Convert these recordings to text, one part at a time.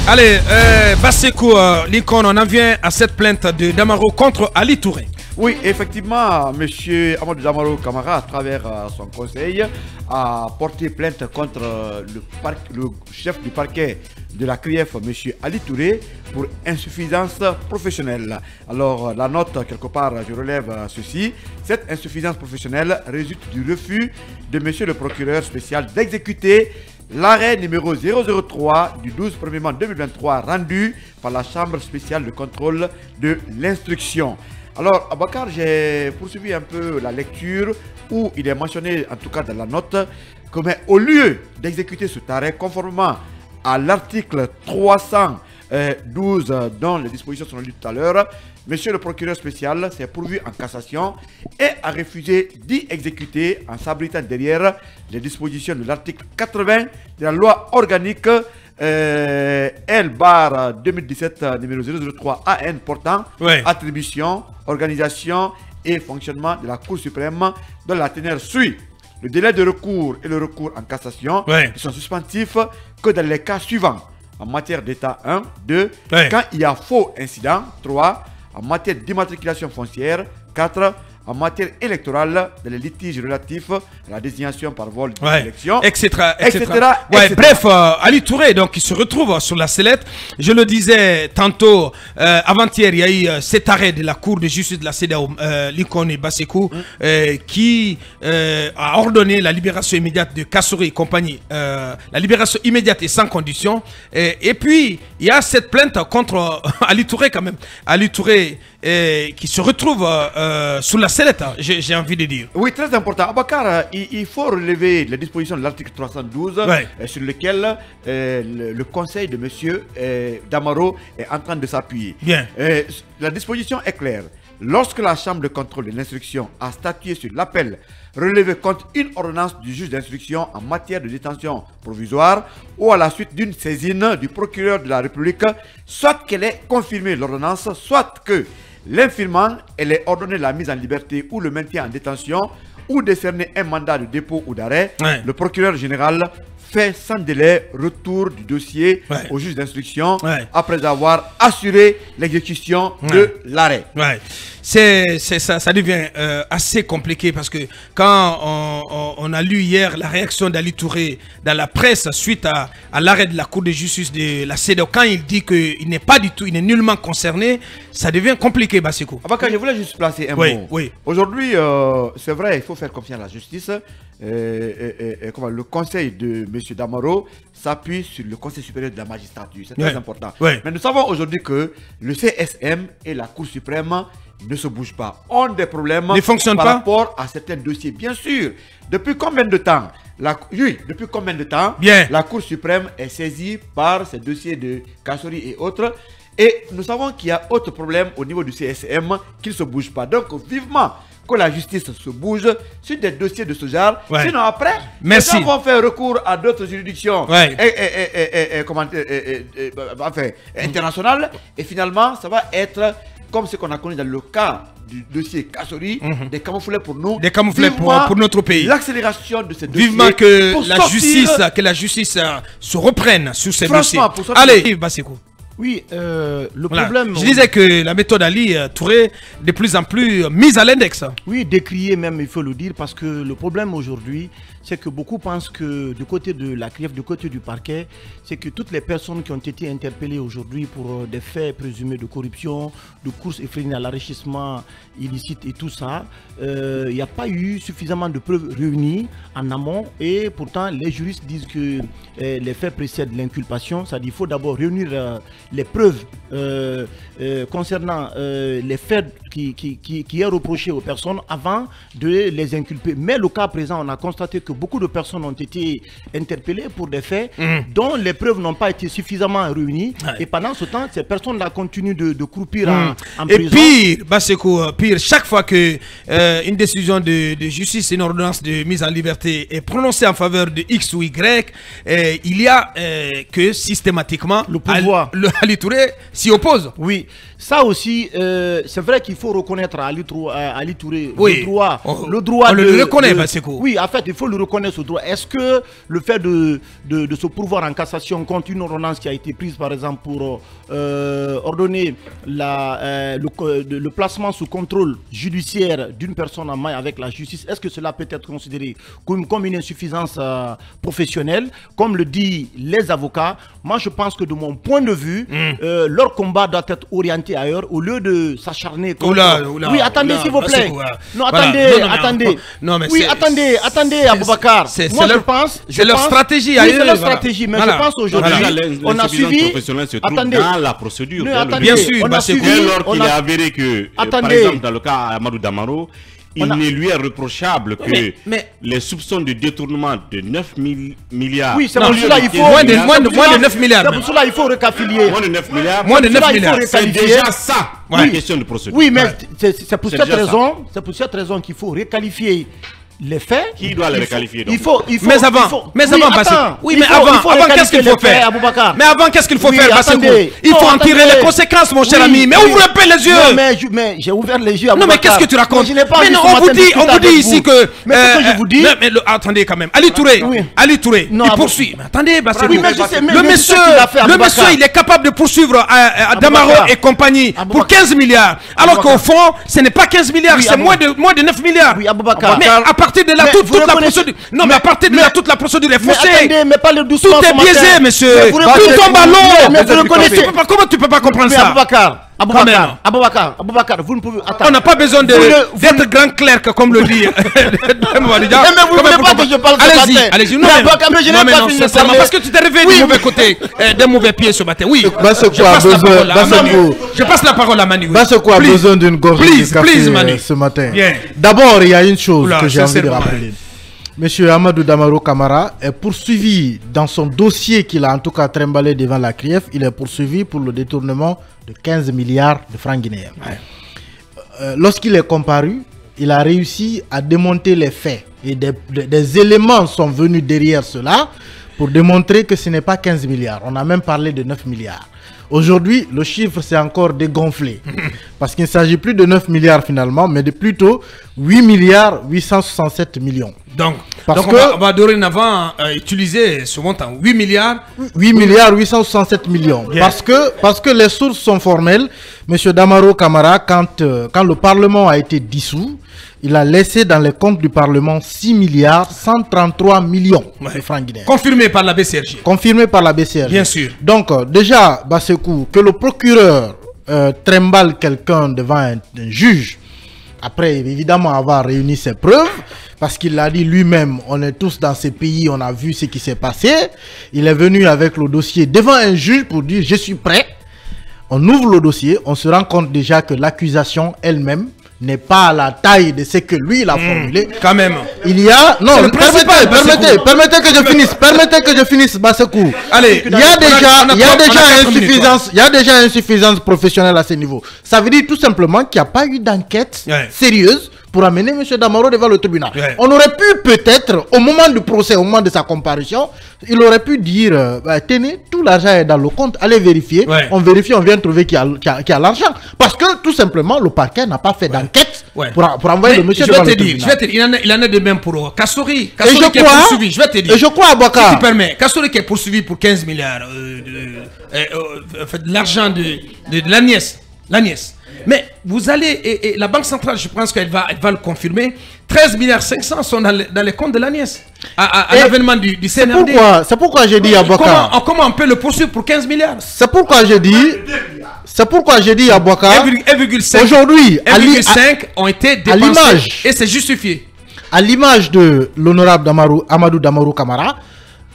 Allez, Bassekou, Lincoln, on en vient à cette plainte de Damaro contre Ali Touré. Oui, effectivement, M. Amadou Damaro Camara, à travers son conseil, a porté plainte contre le chef du parquet de la CRIEF, M. Ali Touré, pour insuffisance professionnelle. Alors, la note, quelque part, je relève ceci. Cette insuffisance professionnelle résulte du refus de M. le procureur spécial d'exécuter l'arrêt numéro 003 du 12 mai 2023 rendu par la Chambre spéciale de contrôle de l'instruction. Alors, Abakar, j'ai poursuivi un peu la lecture où il est mentionné, en tout cas dans la note, que au lieu d'exécuter cet arrêt conformément à l'article 312 dont les dispositions sont lues tout à l'heure, Monsieur le procureur spécial s'est pourvu en cassation et a refusé d'y exécuter en s'abritant derrière les dispositions de l'article 80 de la loi organique L/2017 numéro 003 AN portant attribution, organisation et fonctionnement de la Cour suprême dont la teneur suit. Le délai de recours et le recours en cassation ne sont suspensifs que dans les cas suivants. En matière d'état 1, 2, quand il y a faux incident, 3, en matière d'immatriculation foncière, 4, en matière électorale, dans les litiges relatifs à la désignation par vol d'élection, etc. Bref, Ali Touré, donc, il se retrouve sur la sellette. Je le disais tantôt, avant-hier, il y a eu cet arrêt de la Cour de justice de la CEDEAO, Lincoln et Bassekou, qui a ordonné la libération immédiate de Kassouri et compagnie. La libération immédiate et sans condition. Et puis, il y a cette plainte contre Ali Touré quand même. Ali Touré qui se retrouve sous la sellette, j'ai envie de dire. Oui, très important. Abakar, il faut relever les dispositions de l'article 312 sur lequel le conseil de M. Damaro est en train de s'appuyer. Bien. La disposition est claire. Lorsque la Chambre de contrôle de l'instruction a statué sur l'appel relevé contre une ordonnance du juge d'instruction en matière de détention provisoire ou à la suite d'une saisine du procureur de la République, soit qu'elle ait confirmé l'ordonnance, soit que l'infirmant ait ordonné la mise en liberté ou le maintien en détention ou décerné un mandat de dépôt ou d'arrêt, le procureur général fait sans délai retour du dossier au juge d'instruction après avoir assuré l'exécution de l'arrêt. Ça devient assez compliqué parce que quand on a lu hier la réaction d'Ali Touré dans la presse suite à l'arrêt de la Cour de justice de la CEDEAO, quand il dit qu'il n'est pas du tout, il n'est nullement concerné, ça devient compliqué, Bassekou. Abakar, je voulais juste placer un mot. Aujourd'hui, c'est vrai, il faut faire confiance à la justice. Le conseil de M. Damaro s'appuie sur le conseil supérieur de la magistrature. C'est très important. Mais nous savons aujourd'hui que le CSM et la Cour suprême ne se bougent pas, ont des problèmes par rapport à certains dossiers. Bien sûr, depuis combien de temps la Cour suprême est saisie par ces dossiers de Kassouri et autres? Et nous savons qu'il y a autre problème au niveau du CSM qui ne se bouge pas. Donc, vivement que la justice se bouge sur des dossiers de ce genre. Sinon, après, les gens vont faire recours à d'autres juridictions internationales. Et finalement, ça va être comme ce qu'on a connu dans le cas du dossier Kassouri, des camouflets pour nous. Des camouflets pour notre pays. L'accélération de ces dossiers. Vivement que la justice se reprenne sur ces dossiers. Allez, Bassekou. Oui, le problème... Je disais que la méthode Ali Touré de plus en plus mise à l'index. Oui, décriée même, il faut le dire, parce que le problème aujourd'hui, c'est que beaucoup pensent que du côté de la CRIEF, du côté du parquet, c'est que toutes les personnes qui ont été interpellées aujourd'hui pour des faits présumés de corruption, de course effrénée à l'enrichissement illicite et tout ça, il n'y a pas eu suffisamment de preuves réunies en amont et pourtant les juristes disent que les faits précèdent l'inculpation, c'est-à-dire qu'il faut d'abord réunir les preuves concernant les faits qui est reproché aux personnes avant de les inculper. Mais le cas présent, on a constaté que beaucoup de personnes ont été interpellées pour des faits dont les preuves n'ont pas été suffisamment réunies. Et pendant ce temps, ces personnes-là continuent de croupir en prison. Et pire, Bassekou, pire, chaque fois que une décision de justice, une ordonnance de mise en liberté est prononcée en faveur de X ou Y, il y a que systématiquement le pouvoir, Ali Touré s'y oppose. Oui, ça aussi, c'est vrai qu'il faut faut reconnaître à Ali Touré Oui. le droit on le reconnaît, Basekou. Oui, en fait, il faut le reconnaître ce droit. Est-ce que le fait de se pourvoir en cassation contre une ordonnance qui a été prise, par exemple, pour ordonner le placement sous contrôle judiciaire d'une personne en main avec la justice, est-ce que cela peut être considéré comme une insuffisance professionnelle, comme le disent les avocats? Moi, je pense que de mon point de vue, leur combat doit être orienté ailleurs au lieu de s'acharner contre... Oui, attendez, s'il vous plaît. Non, attendez. Non, mais oui, attendez, Aboubacar. Moi, je pense... C'est leur stratégie. Oui, c'est leur stratégie, mais je pense aujourd'hui, on a suivi... Attendez. Dans la procédure. Bien sûr, on a suivi... Alors qu'il est avéré que, par exemple, dans le cas Amadou Damaro, il ne lui est reprochable que les soupçons de détournement de 9 milliards... Oui, c'est pour cela qu'il faut... Moins de 9 milliards. C'est pour cela qu'il faut réqualifier. Moins de 9 milliards. Moins de 9 milliards. C'est déjà ça, la question de procédure. Oui, mais c'est pour cette raison qu'il faut réqualifier les faits. Qui doit les réqualifier donc? Mais avant, qu'est-ce qu'il faut faire? Mais avant, qu'est-ce qu'il faut faire, Basekou? Il faut en tirer les conséquences, mon cher ami. Mais ouvrez pas les yeux. Non, mais j'ai ouvert les yeux. Non, mais qu'est-ce que tu racontes? Mais non, on vous dit ici que... Mais ce que je vous dis... Mais attendez quand même. Ali Touré, il poursuit. Mais attendez, Basekou. Le monsieur, il est capable de poursuivre Damaro et compagnie pour 15 milliards. Alors qu'au fond, ce n'est pas 15 milliards, c'est moins de 9 milliards. Oui, Aboubacar. Mais à partir de là, toute la procédure... Non, mais à partir de là, toute la procédure est faussée. Mais pas le doucement. Tout est biaisé, monsieur. Tout tombe à l'eau. Mais vous reconnaissez. Comment tu peux pas comprendre ça? Aboubacar, vous ne pouvez... On n'a pas besoin d'être grand clerc comme le dit. Mais vous ne voulez pas que je parle ce matin. Allez-y. Non, mais je n'ai pas fini de parler. Parce que tu t'es réveillé du mauvais côté, d'un mauvais pied ce matin. Oui. Je passe la parole à Manu. Basekou a besoin d'une gorgée de café ce matin. D'abord, il y a une chose que j'ai envie de rappeler. Monsieur Amadou Damaro Camara est poursuivi dans son dossier qu'il a en tout cas trimballé devant la CRIEF. Il est poursuivi pour le détournement de 15 milliards de francs guinéens. Lorsqu'il est comparu, il a réussi à démonter les faits. Et des éléments sont venus derrière cela pour démontrer que ce n'est pas 15 milliards. On a même parlé de 9 milliards. Aujourd'hui, le chiffre s'est encore dégonflé. Parce qu'il ne s'agit plus de 9 milliards finalement, mais de plutôt 8 milliards 867 millions. Donc on va dorénavant utiliser ce montant, 8 milliards. 8 milliards 867 millions. Parce que les sources sont formelles. Monsieur Damaro Camara, quand le Parlement a été dissous, il a laissé dans les comptes du Parlement 6 milliards 133 millions de francs guinéens. Confirmé par la BCRG. Confirmé par la BCRG. Bien sûr. Donc déjà, Basekou, que le procureur trimballe quelqu'un devant un juge, après évidemment avoir réuni ses preuves, parce qu'il l'a dit lui-même, on est tous dans ces pays, on a vu ce qui s'est passé. Il est venu avec le dossier devant un juge pour dire je suis prêt. On ouvre le dossier, on se rend compte déjà que l'accusation elle-même n'est pas à la taille de ce que lui il a formulé. Quand même. Il y a... Non, permettez que je finisse, Basekou. Allez, il y a déjà insuffisance professionnelle à ce niveau. Ça veut dire tout simplement qu'il n'y a pas eu d'enquête sérieuse pour amener M. Damaro devant le tribunal. On aurait pu peut-être, au moment du procès, au moment de sa comparution, il aurait pu dire, tenez, tout l'argent est dans le compte, allez vérifier. On vérifie, on vient trouver qu'il y a l'argent. Parce que tout simplement, le parquet n'a pas fait d'enquête pour envoyer le monsieur devant le tribunal. Je vais te dire, il en a de même pour Kassory. Kassory qui est poursuivi, je vais te dire. Et je crois, Aboubacar. Si tu permets, Kassory qui est poursuivi pour 15 milliards de l'argent de la nièce. Mais vous allez, et la Banque centrale, je pense qu'elle va le confirmer, 13 milliards 500 sont dans les comptes de la nièce. À l'avènement du CNRD. C'est pourquoi j'ai dit à Aboubacar. Comment on peut le poursuivre pour 15 milliards? C'est pourquoi j'ai dit à Aboubacar. 1,5 aujourd'hui, 1,5 ont été dépensés. Et c'est justifié. À l'image de l'honorable Amadou Damaro Camara,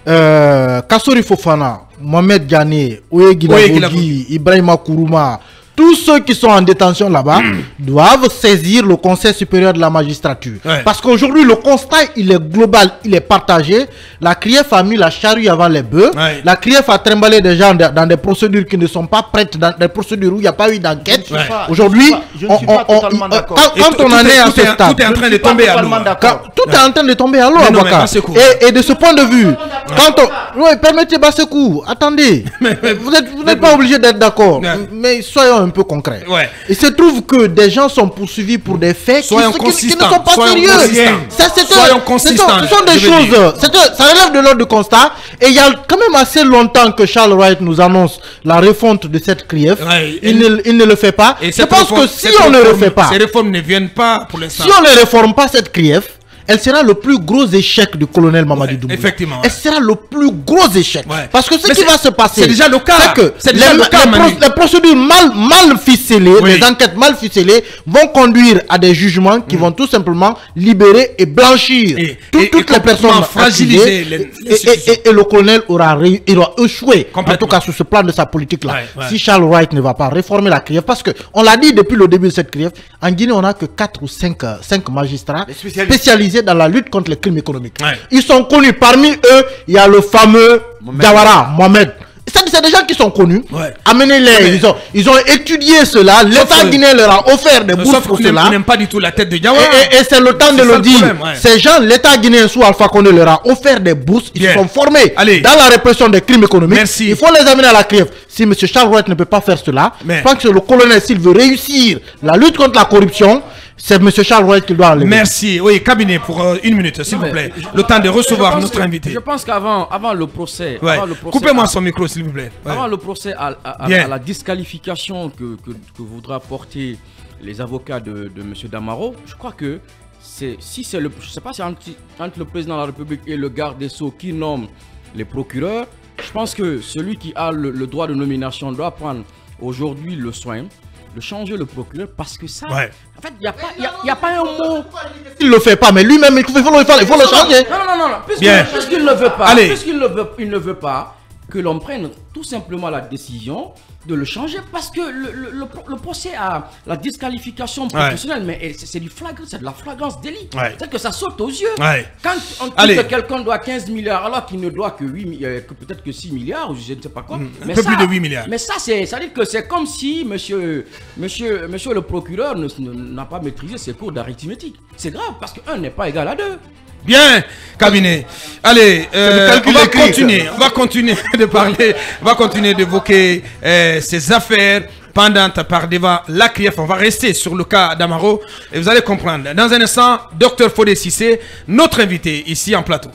Kassory Fofana, Mohamed Diané, Oye Guinabogui, Ibrahima Kourouma, tous ceux qui sont en détention là-bas doivent saisir le Conseil supérieur de la magistrature. Parce qu'aujourd'hui, le constat, il est global, il est partagé. La CRIEF a mis la charrue avant les bœufs. La CRIEF a trimballé des gens dans des procédures qui ne sont pas prêtes, dans des procédures où il n'y a pas eu d'enquête. Aujourd'hui, quand on en est à ce stade, tout est en train de tomber à l'eau. Tout est en train de tomber à l'eau, Aboubacar. Et de ce point de vue, permettez Basekou, attendez. Vous n'êtes pas obligé d'être d'accord. Mais soyons un peu concret. Il se trouve que des gens sont poursuivis pour des faits qui ne sont pas sérieux. Soyons consistants. Ce sont des choses, ça relève de l'ordre de constat. Et il y a quand même assez longtemps que Charles Wright nous annonce la refonte de cette CRIEF. Il ne le fait pas. Je pense que si on ne le fait pas, ces réformes ne viennent pas pour l'instant. Si on ne réforme pas cette CRIEF, elle sera le plus gros échec du colonel Mamadi Doumbouya. Effectivement. Elle sera le plus gros échec. Parce que ce qui va se passer, c'est déjà le cas. C'est que les procédures mal ficelées, les enquêtes mal ficelées vont conduire à des jugements qui vont tout simplement libérer et blanchir toutes les personnes fragilisées. Et le colonel aura échoué, en tout cas sur ce plan de sa politique-là. Si Charles Wright ne va pas réformer la CRIEF, parce qu'on l'a dit depuis le début de cette CRIEF, en Guinée, on n'a que 4 ou 5 magistrats spécialisés dans la lutte contre les crimes économiques. Ils sont connus. Parmi eux, il y a le fameux Jawara, Mohamed. C'est des gens qui sont connus. Amenez-les. Ils ont étudié cela. L'État guinéen leur a offert des bourses pour cela. Ils n'aiment pas du tout la tête de Jawara. Et c'est le temps de le dire. Ces gens, l'État guinéen sous Alpha Condé leur a offert des bourses. Ils sont formés dans la répression des crimes économiques. Il faut les amener à la CRIEF. Si M. Charles Wright ne peut pas faire cela, je pense que le colonel, s'il veut réussir la lutte contre la corruption, c'est M. Charles Wright qui doit enlever. Merci. Oui, cabinet pour 1 minute, s'il vous plaît. Le temps de recevoir notre invité. Je pense qu'avant le procès... Coupez-moi son micro, s'il vous plaît. Avant le procès à la disqualification que voudraient apporter les avocats de M. Damaro, je crois que si c'est le... Je ne sais pas si entre le président de la République et le garde des Sceaux qui nomme les procureurs, je pense que celui qui a le droit de nomination doit prendre aujourd'hui le soin de changer le procureur, parce que ça, en fait, il n'y a pas un mot. Il ne le fait pas, mais lui-même, il faut le changer. Non. Puisqu'il ne veut pas, il ne veut pas que l'on prenne tout simplement la décision de le changer, parce que le procès à la disqualification professionnelle, mais c'est de la flagrance délit. C'est que ça saute aux yeux. Quand on dit que quelqu'un doit 15 milliards alors qu'il ne doit que peut-être que 6 milliards, ou je ne sais pas quoi. Un peu plus de 8 milliards. Mais ça veut dire que c'est comme si monsieur le procureur n'a pas maîtrisé ses cours d'arithmétique. C'est grave, parce que 1 n'est pas égal à 2. Bien, cabinet. Allez, on va continuer de parler, on va continuer d'évoquer ces affaires pendantes par devant la CRIEF. On va rester sur le cas d'Amaro et vous allez comprendre. Dans un instant, Dr Fodé Cissé, notre invité ici en plateau.